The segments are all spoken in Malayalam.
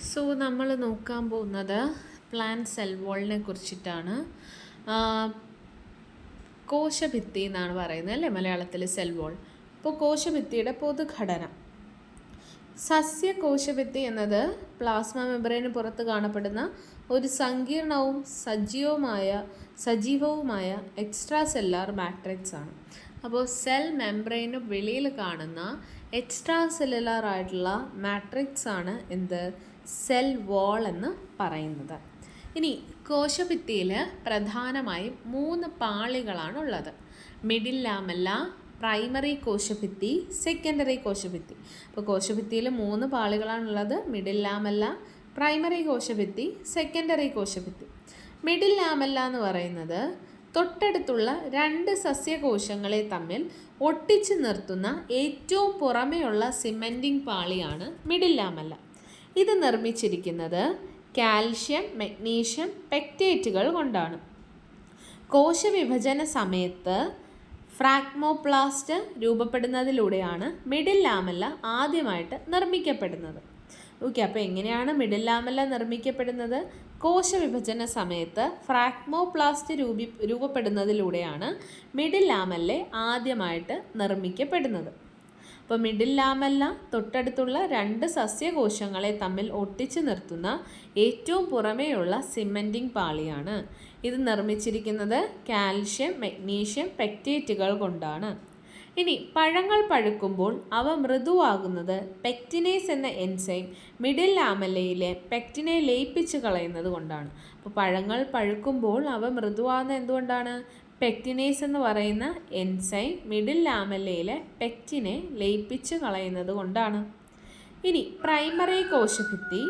സോ നമ്മൾ നോക്കാൻ പോകുന്നത് പ്ലാന്റ് സെൽ വോളിനെ കുറിച്ചിട്ടാണ്. കോശഭിത്തി എന്നാണ് പറയുന്നത് അല്ലേ മലയാളത്തിൽ, സെൽ വോൾ. അപ്പോൾ കോശഭിത്തിയുടെ പൊതുഘടന. സസ്യകോശഭിത്തി എന്നത് പ്ലാസ്മ മെമ്പറൈന് പുറത്ത് കാണപ്പെടുന്ന ഒരു സങ്കീർണവും സജീവവുമായ എക്സ്ട്രാ സെല്ലാർ മാട്രിക്സ് ആണ്. അപ്പോൾ സെൽ മെമ്പറൈന് വെളിയിൽ കാണുന്ന എക്സ്ട്രാ സെല്ലുലാർ ആയിട്ടുള്ള മാട്രിക്സ് ആണ് എന്ത്, സെൽ വോൾ എന്ന് പറയുന്നത്. ഇനി കോശഭിത്തിയിൽ പ്രധാനമായും 3 പാളികളാണ് ഉള്ളത്. മിഡിൽ ലാമെല്ല, പ്രൈമറി കോശഭിത്തി, സെക്കൻഡറി കോശഭിത്തി. അപ്പോൾ കോശഭിത്തിയിൽ 3 പാളികളാണുള്ളത്. മിഡിൽ ലാമെല്ല, പ്രൈമറി കോശഭിത്തി, സെക്കൻഡറി കോശഭിത്തി. മിഡിൽ ലാമെല്ല എന്ന് പറയുന്നത് തൊട്ടടുത്തുള്ള 2 സസ്യകോശങ്ങളെ തമ്മിൽ ഒട്ടിച്ചു നിർത്തുന്ന ഏറ്റവും പുറമെയുള്ള സിമെൻറ്റിംഗ് പാളിയാണ് മിഡിൽ ലാമെല്ല. ഇത് നിർമ്മിച്ചിരിക്കുന്നത് കാൽഷ്യം, മഗ്നീഷ്യം പെക്റ്റേറ്റുകൾ കൊണ്ടാണ്. കോശവിഭജന സമയത്ത് ഫ്രാഗ്മോപ്ലാസ്റ്റ് രൂപപ്പെടുന്നതിലൂടെയാണ് മിഡിൽ ലാമെല്ല ആദ്യമായിട്ട് നിർമ്മിക്കപ്പെടുന്നത്. ഓക്കെ, അപ്പോൾ എങ്ങനെയാണ് മിഡിൽ ലാമെല്ല നിർമ്മിക്കപ്പെടുന്നത്? കോശവിഭജന സമയത്ത് ഫ്രാഗ്മോപ്ലാസ്റ്റ് രൂപപ്പെടുന്നതിലൂടെയാണ് മിഡിൽ ലാമെല്ല ആദ്യമായിട്ട് നിർമ്മിക്കപ്പെടുന്നത്. അപ്പോൾ മിഡിൽ ലാമെല്ല തൊട്ടടുത്തുള്ള 2 സസ്യകോശങ്ങളെ തമ്മിൽ ഒട്ടിച്ചു നിർത്തുന്ന ഏറ്റവും പുറമേയുള്ള സിമെൻറ്റിംഗ് പാളിയാണ്. ഇത് നിർമ്മിച്ചിരിക്കുന്നത് കാൽഷ്യം, മഗ്നീഷ്യം പെക്റ്റേറ്റുകൾ കൊണ്ടാണ്. ഇനി പഴങ്ങൾ പഴുക്കുമ്പോൾ അവ മൃദുവാകുന്നത് പെക്റ്റിനേസ് എന്ന എൻസൈം മിഡിൽ ലാമെല്ലയിലെ പെക്റ്റിനെ ലയിപ്പിച്ച് കളയുന്നത് കൊണ്ടാണ്. അപ്പോൾ പഴങ്ങൾ പഴുക്കുമ്പോൾ അവ മൃദുവാകുന്നത് എന്തുകൊണ്ടാണ്? പെക്റ്റിനേസ് എന്ന് പറയുന്ന എൻസൈം മിഡിൽ ലാമെല്ലയിലെ പെക്റ്റിനെ ലയിപ്പിച്ച് കളയുന്നത് കൊണ്ടാണ്. ഇനി പ്രൈമറി കോശഭിത്തി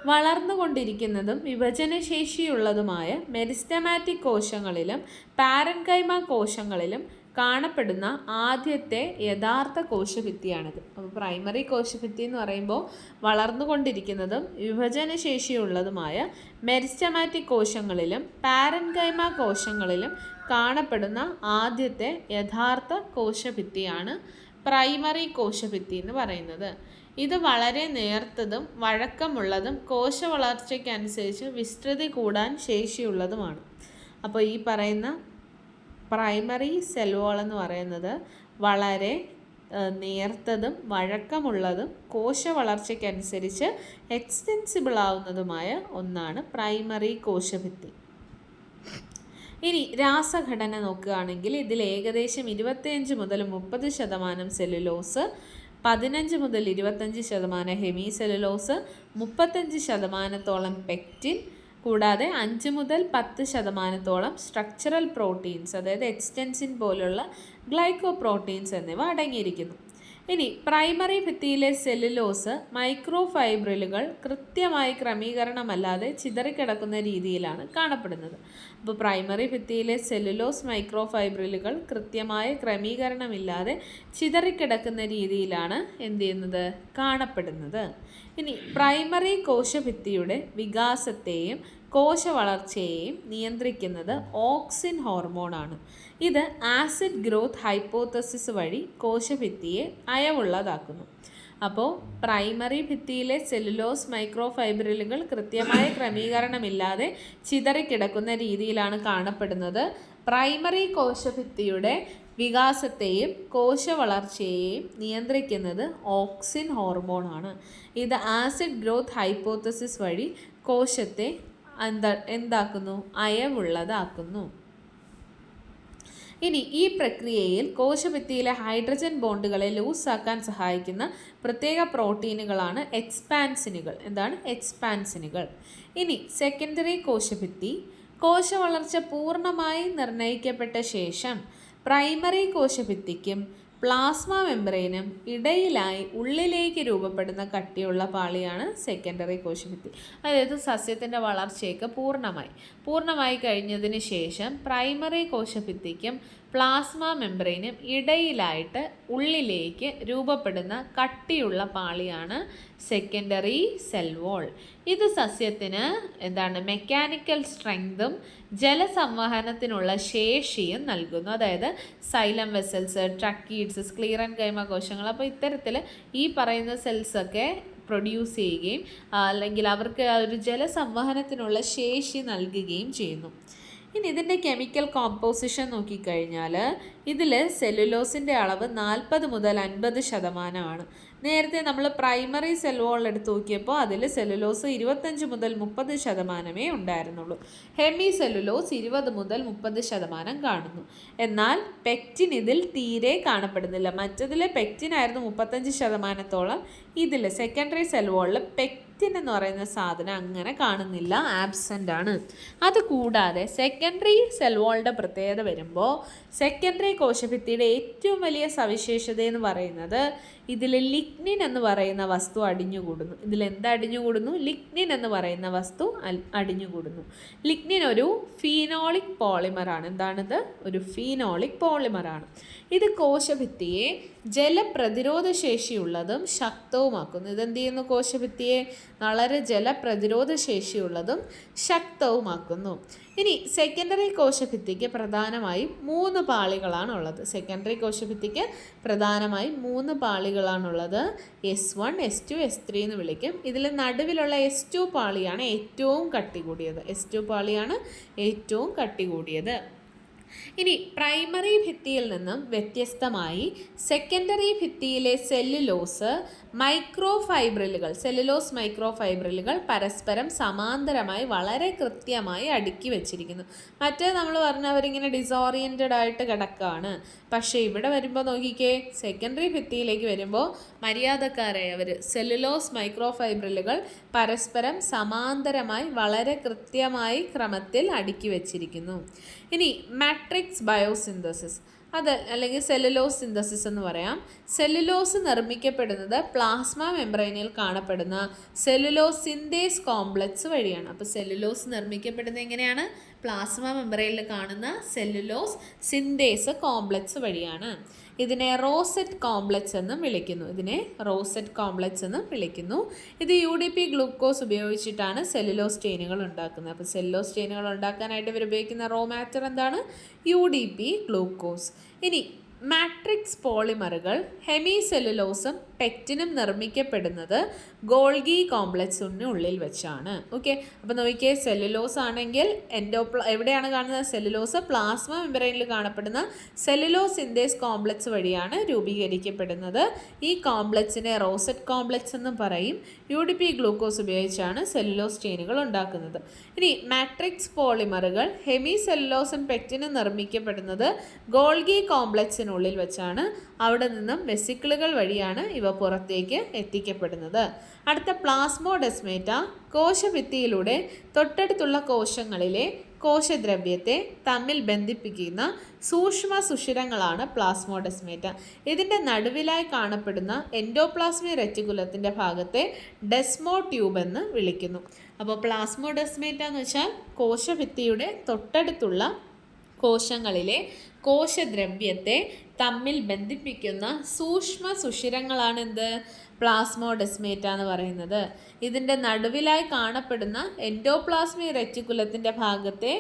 വളർന്നുകൊണ്ടിരിക്കുന്നതും വിഭജനശേഷിയുള്ളതുമായ മെരിസ്റ്റമാറ്റിക് കോശങ്ങളിലും പാരൻകൈമ കോശങ്ങളിലും കാണപ്പെടുന്ന ആദ്യത്തെ യഥാർത്ഥ കോശഭിത്തിയാണിത്. അപ്പോൾ പ്രൈമറി കോശഭിത്തി എന്ന് പറയുമ്പോൾ വളർന്നുകൊണ്ടിരിക്കുന്നതും വിഭജനശേഷിയുള്ളതുമായ മെരിസ്റ്റമാറ്റിക് കോശങ്ങളിലും പാരൻകൈമ കോശങ്ങളിലും കാണപ്പെടുന്ന ആദ്യത്തെ യഥാർത്ഥ കോശഭിത്തിയാണ് പ്രൈമറി കോശഭിത്തി എന്ന് പറയുന്നത്. ഇത് വളരെ നേർത്തതും വഴക്കമുള്ളതും കോശവളർച്ചയ്ക്കനുസരിച്ച് വിസ്തൃതി കൂടാൻ ശേഷിയുള്ളതുമാണ്. അപ്പോൾ ഈ പറയുന്ന പ്രൈമറി സെൽ വോൾ എന്ന് പറയുന്നത് വളരെ നേർത്തതും വഴക്കമുള്ളതും കോശവളർച്ചയ്ക്കനുസരിച്ച് എക്സ്റ്റെൻസിബിൾ ആവുന്നതുമായ ഒന്നാണ് പ്രൈമറി കോശഭിത്തി. ഇനി രാസഘടന നോക്കുകയാണെങ്കിൽ ഇതിൽ ഏകദേശം 25 മുതൽ 30% സെല്ലുലോസ്, 15 മുതൽ 25% ഹെമി സെല്ലുലോസ്, 35% പെക്റ്റിൻ, കൂടാതെ 5 മുതൽ 10% സ്ട്രക്ചറൽ പ്രോട്ടീൻസ്, അതായത് എക്സ്റ്റൻസിൻ പോലുള്ള ഗ്ലൈക്കോ പ്രോട്ടീൻസ് എന്നിവ അടങ്ങിയിരിക്കുന്നു. ഇനി പ്രൈമറി ഭിത്തിയിലെ സെല്ലുലോസ് മൈക്രോ ഫൈബ്രിലുകൾ കൃത്യമായി ക്രമീകരണമല്ലാതെ ചിതറിക്കിടക്കുന്ന രീതിയിലാണ് കാണപ്പെടുന്നത്. അപ്പോൾ പ്രൈമറി ഭിത്തിയിലെ സെല്ലുലോസ് മൈക്രോ ഫൈബ്രിലുകൾ കൃത്യമായ ക്രമീകരണമില്ലാതെ ചിതറിക്കിടക്കുന്ന രീതിയിലാണ് എന്ത് ചെയ്യുന്നത്, കാണപ്പെടുന്നത്. ഇനി പ്രൈമറി കോശഭിത്തിയുടെ വികാസത്തെയും കോശവളർച്ചയെയും നിയന്ത്രിക്കുന്നത് ഓക്സിൻ ഹോർമോണാണ്. ഇത് ആസിഡ് ഗ്രോത്ത് ഹൈപ്പോത്തസിസ് വഴി കോശഭിത്തിയെ അയവുള്ളതാക്കുന്നു. അപ്പോൾ പ്രൈമറി ഭിത്തിയിലെ സെല്ലുലോസ് മൈക്രോ ഫൈബ്രിലുകൾ കൃത്യമായ ക്രമീകരണമില്ലാതെ ചിതറിക്കിടക്കുന്ന രീതിയിലാണ് കാണപ്പെടുന്നത്. പ്രൈമറി കോശഭിത്തിയുടെ വികാസത്തെയും കോശവളർച്ചയെയും നിയന്ത്രിക്കുന്നത് ഓക്സിൻ ഹോർമോണാണ്. ഇത് ആസിഡ് ഗ്രോത്ത് ഹൈപ്പോത്തസിസ് വഴി കോശത്തെ എന്താക്കുന്നു, അയവുള്ളതാക്കുന്നു. ഇനി ഈ പ്രക്രിയയിൽ കോശഭിത്തിയിലെ ഹൈഡ്രജൻ ബോണ്ടുകളെ ലൂസാക്കാൻ സഹായിക്കുന്ന പ്രത്യേക പ്രോട്ടീനുകളാണ് എക്സ്പാൻസിനുകൾ. എന്താണ് എക്സ്പാൻസിനുകൾ? ഇനി സെക്കൻഡറി കോശഭിത്തി കോശവളർച്ച പൂർണ്ണമായി നിർണ്ണയിക്കപ്പെട്ട ശേഷം പ്രൈമറി കോശഭിത്തിക്കും പ്ലാസ്മ മെമ്പറൈനും ഇടയിലായി ഉള്ളിലേക്ക് രൂപപ്പെടുന്ന കട്ടിയുള്ള പാളിയാണ് സെക്കൻഡറി കോശഭിത്തി. അതായത് സസ്യത്തിൻ്റെ വളർച്ചയൊക്കെ പൂർണ്ണമായി കഴിഞ്ഞതിന് ശേഷം പ്രൈമറി കോശഭിത്തിക്കും പ്ലാസ്മ മെമ്പറൈനും ഇടയിലായിട്ട് ഉള്ളിലേക്ക് രൂപപ്പെടുന്ന കട്ടിയുള്ള പാളിയാണ് സെക്കൻഡറി സെൽ വോൾ. ഇത് സസ്യത്തിന് മെക്കാനിക്കൽ സ്ട്രെങ്തും ജലസംവഹനത്തിനുള്ള ശേഷിയും നൽകുന്നു. അതായത് സൈലം വെസൽസ്, ട്രക്കീഡ്സ്, സ്ക്ലീറൻകൈമ കോശങ്ങൾ. അപ്പോൾ ഇത്തരത്തിൽ ഈ പറയുന്ന സെൽസൊക്കെ പ്രൊഡ്യൂസ് ചെയ്യുകയും അല്ലെങ്കിൽ അവർക്ക് ആ ഒരു ജലസംവഹനത്തിനുള്ള ശേഷി നൽകുകയും ചെയ്യുന്നു. ഇനി ഇതിൻ്റെ കെമിക്കൽ കോമ്പോസിഷൻ നോക്കിക്കഴിഞ്ഞാൽ ഇതിൽ സെല്ലുലോസിൻ്റെ അളവ് 40 മുതൽ 50%. നേരത്തെ നമ്മൾ പ്രൈമറി സെൽ വാൾ എടുത്ത് നോക്കിയപ്പോൾ അതിൽ സെല്ലുലോസ് 25 മുതൽ 30% ഉണ്ടായിരുന്നുള്ളൂ. ഹെമി സെല്ലുലോസ് 20 മുതൽ 30% കാണുന്നു. എന്നാൽ പെക്റ്റിൻ ഇതിൽ തീരെ കാണപ്പെടുന്നില്ല. മറ്റതിൽ പെക്റ്റിനായിരുന്നു 35%. ഇതിൽ സെക്കൻഡറി സെൽ വാളിൽ പെക്റ്റിൻ എന്ന് പറയുന്ന സാധനം അങ്ങനെ കാണുന്നില്ല, ആബ്സെൻ്റ് ആണ്. അതുകൂടാതെ സെക്കൻഡറി സെൽ വാളിൻ്റെ പ്രത്യേകത വരുമ്പോൾ സെക്കൻഡറി കോശഭിത്തിയുടെ ഏറ്റവും വലിയ സവിശേഷത എന്ന് പറയുന്നത് ഇതിൽ ലിഗ്നിൻ എന്ന് പറയുന്ന വസ്തു അടിഞ്ഞുകൂടുന്നു. ഇതിലെന്ത് അടിഞ്ഞുകൂടുന്നു? ലിഗ്നിൻ എന്ന് പറയുന്ന വസ്തു അടിഞ്ഞുകൂടുന്നു. ലിഗ്നിൻ ഒരു ഫീനോളിക് പോളിമറാണ്. എന്താണിത്? ഒരു ഫീനോളിക് പോളിമറാണ്. ഇത് കോശഭിത്തിയെ ജലപ്രതിരോധ ശേഷിയുള്ളതും ശക്തവുമാക്കുന്നു. ഇതെന്ത് ചെയ്യുന്നു? കോശഭിത്തിയെ വളരെ ജലപ്രതിരോധ ശേഷിയുള്ളതും ശക്തവുമാക്കുന്നു. ഇനി സെക്കൻഡറി കോശഭിത്തിക്ക് പ്രധാനമായും 3 പാളികളാണുള്ളത്. സെക്കൻഡറി കോശഭിത്തിക്ക് പ്രധാനമായും 3 പാളികളാണുള്ളത്. S1, S2, S3 എന്ന് വിളിക്കും. ഇതിൽ നടുവിലുള്ള S2 പാളിയാണ് ഏറ്റവും കട്ടി കൂടിയത്. S2 പാളിയാണ് ഏറ്റവും കട്ടി കൂടിയത്. ഇനി പ്രൈമറി ഭിത്തിയിൽ നിന്നും വ്യത്യസ്തമായി സെക്കൻഡറി ഭിത്തിയിലെ സെല്ലുലോസ് മൈക്രോഫൈബ്രിലുകൾ പരസ്പരം സമാന്തരമായി വളരെ കൃത്യമായി അടുക്കി വെച്ചിരിക്കുന്നു. മറ്റേ നമ്മൾ പറഞ്ഞവരിങ്ങനെ ഡിസോറിയൻറ്റഡ് ആയിട്ട് കിടക്കുകയാണ്. പക്ഷേ ഇവിടെ വരുമ്പോൾ നോക്കിക്കേ, സെക്കൻഡറി ഭിത്തിയിലേക്ക് വരുമ്പോൾ മര്യാദക്കാരായവർ സെല്ലുലോസ് മൈക്രോഫൈബ്രിലുകൾ പരസ്പരം സമാന്തരമായി വളരെ കൃത്യമായി ക്രമത്തിൽ അടുക്കി വെച്ചിരിക്കുന്നു. ഇനി മാട്രിക്സ് ബയോസിന്തസിസ് അല്ലെങ്കിൽ സെല്ലുലോസ് സിന്തസിസ് എന്ന് പറയാം. സെല്ലുലോസ് നിർമ്മിക്കപ്പെടുന്നത് പ്ലാസ്മ മെംബ്രെയിനിൽ കാണപ്പെടുന്ന സെല്ലുലോസ് സിന്തേസ് കോംപ്ലക്സ് വഴിയാണ്. അപ്പോൾ സെല്ലുലോസ് നിർമ്മിക്കപ്പെടുന്നത് എങ്ങനെയാണ്? പ്ലാസ്മ മെംബ്രെയിനിൽ കാണുന്ന സെല്ലുലോസ് സിന്തേസ് കോംപ്ലക്സ് വഴിയാണ്. ഇതിനെ റോസെറ്റ് കോംപ്ലക്സ് എന്നും വിളിക്കുന്നു. ഇത് UDP ഗ്ലൂക്കോസ് ഉപയോഗിച്ചിട്ടാണ് സെല്ലുലോസ് ചെയിനുകൾ ഉണ്ടാക്കുന്നത്. അപ്പോൾ സെല്ലുലോസ് ചെയിനുകൾ ഉണ്ടാക്കാനായിട്ട് ഇവർ ഉപയോഗിക്കുന്ന റോ മാറ്റർ എന്താണ്? UDP glucose. ഇനി മാട്രിക്സ് പോളിമറുകൾ ഹെമി സെല്ലുലോസും പെക്റ്റിനും നിർമ്മിക്കപ്പെടുന്നത് ഗോൾഗി കോംപ്ലക്സിനുള്ളിൽ വെച്ചാണ്. ഓക്കെ, അപ്പോൾ നോക്കിയേ, സെല്ലുലോസ് ആണെങ്കിൽ എവിടെയാണ് കാണുന്നത്? സെല്ലുലോസ് പ്ലാസ്മ മെംബ്രെയിനിൽ കാണപ്പെടുന്ന സെല്ലുലോസ് സിന്തേസ് കോംപ്ലക്സ് വഴിയാണ് രൂപീകരിക്കപ്പെടുന്നത്. ഈ കോംപ്ലക്സിനെ റോസെറ്റ് കോംപ്ലക്സ് എന്നും പറയും. UDP ഗ്ലൂക്കോസ് ഉപയോഗിച്ചാണ് സെല്ലുലോസ് ചെയിനുകൾ ഉണ്ടാക്കുന്നത്. ഇനി മാട്രിക്സ് പോളിമറുകൾ ഹെമി സെല്ലുലോസും പെക്റ്റിനും നിർമ്മിക്കപ്പെടുന്നത് ഗോൾഗി കോംപ്ലക്സിനുള്ളിൽ വെച്ചാണ്. അവിടെ നിന്നും വെസിക്കിളുകൾ വഴിയാണ് ഇവ പുറത്തേക്ക് എത്തിക്കപ്പെടുന്നത്. അടുത്ത പ്ലാസ്മോഡെസ്മേറ്റ കോശഭിത്തിയിലൂടെ തൊട്ടടുത്തുള്ള കോശങ്ങളിലെ കോശദ്രവ്യത്തെ തമ്മിൽ ബന്ധിപ്പിക്കുന്ന സൂക്ഷ്മ സുഷിരങ്ങളാണ് പ്ലാസ്മോഡെസ്മേറ്റ. ഇതിൻ്റെ നടുവിലായി കാണപ്പെടുന്ന എൻഡോപ്ലാസ്മിക് റെറ്റിക്കുലത്തിൻ്റെ ഭാഗത്തെ ഡെസ്മോ ട്യൂബ് എന്ന് വിളിക്കുന്നു. അപ്പോൾ പ്ലാസ്മോഡെസ്മേറ്റ എന്ന് വെച്ചാൽ കോശഭിത്തിയുടെ തൊട്ടടുത്തുള്ള കോശങ്ങളിലെ കോശദ്രവ്യത്തെ തമ്മിൽ ബന്ധിപ്പിക്കുന്ന സൂക്ഷ്മ സുഷിരങ്ങളാണ് പ്ലാസ്മോഡെസ്മേറ്റ എന്ന് പറയുന്നത്. ഇതിൻ്റെ നടുവിലായി കാണപ്പെടുന്ന എൻഡോപ്ലാസ്മിക് റെറ്റിക്കുലത്തിൻ്റെ ഭാഗത്തെ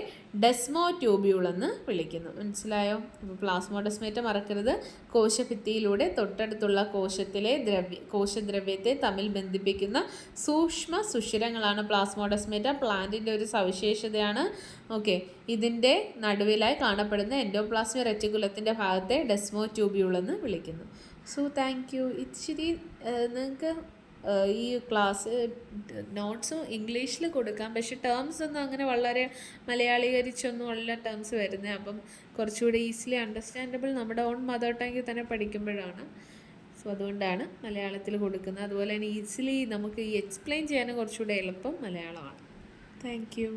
ഡെസ്മോ ട്യൂബ്യൂൾ എന്ന് വിളിക്കുന്നു. മനസ്സിലായോ? അപ്പോൾ പ്ലാസ്മോഡെസ്മേറ്റ മറക്കരുത്. കോശഭിത്തിയിലൂടെ തൊട്ടടുത്തുള്ള കോശദ്രവ്യത്തെ തമ്മിൽ ബന്ധിപ്പിക്കുന്ന സൂക്ഷ്മ സുഷിരങ്ങളാണ് പ്ലാസ്മോഡെസ്മേറ്റ. പ്ലാന്റിൻ്റെ ഒരു സവിശേഷതയാണ്. ഓക്കെ, ഇതിൻ്റെ നടുവിലായി കാണപ്പെടുന്ന എൻഡോപ്ലാസ്മിക് റെറ്റിക്കുലത്തിൻ്റെ ഭാഗത്തെ ഡെസ്മോ ട്യൂബ്യൂൾ എന്ന് വിളിക്കുന്നു. So thank you. ഇച്ചിരി നിങ്ങൾക്ക് ഈ ക്ലാസ് നോട്ട്സും ഇംഗ്ലീഷിൽ കൊടുക്കാം, പക്ഷെ ടേംസ് ഒന്നും അങ്ങനെ വളരെ മലയാളീകരിച്ചൊന്നും അല്ല ടേംസ് വരുന്നത്. അപ്പം കുറച്ചുകൂടി ഈസിലി അണ്ടർസ്റ്റാൻഡബിൾ നമ്മുടെ ഓൺ മദർ ടങ്ങിൽ തന്നെ പഠിക്കുമ്പോഴാണ്. സോ അതുകൊണ്ടാണ് മലയാളത്തിൽ കൊടുക്കുന്നത്. അതുപോലെ തന്നെ ഈസിലി നമുക്ക് ഈ എക്സ്പ്ലെയിൻ ചെയ്യാനും കുറച്ചുകൂടെ എളുപ്പം മലയാളമാണ്. Thank you.